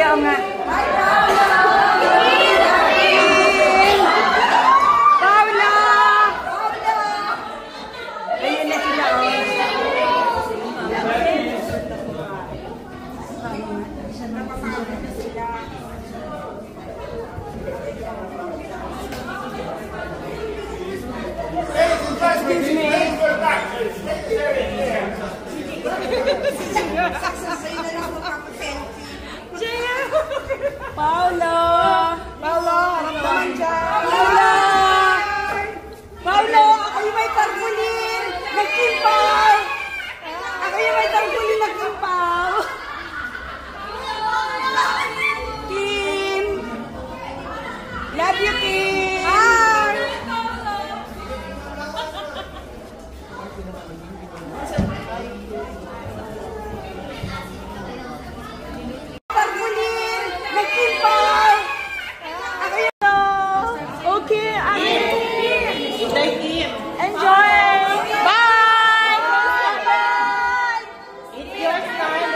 Oo nga. Paula! Ayun na sila, Excuse me. Paula! Paula! Naman dyan! Paula! Paula! Ako yung may tarpulin! Nagkimpaw! Ako yung may tarpulin nagkimpaw! Kim! Love you, Kim! Hi! Tarpulin! Nagkimpaw! Ako yung... Okay, enjoy! Bye! Bye! It's your time.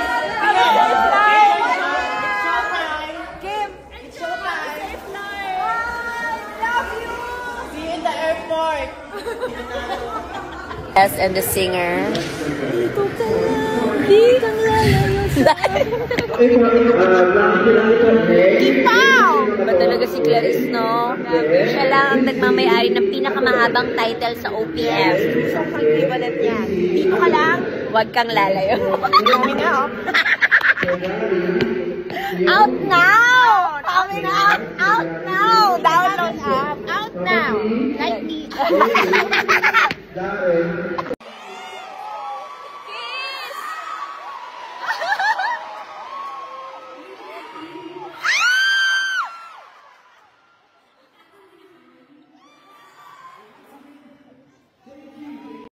Kim! It's showtime. Safe life! Bye! Love you! See you in the airport. Yes, and the singer. Kipaw! Ba talaga si Clarice, no? Siya lang ang nagmamayari ng pinakamahabang title sa OPM. So, equivalent yan. Dito ka lang, huwag kang lalayo. Coming out. Out now! Coming out! Out now! Download app! Out now! Like me!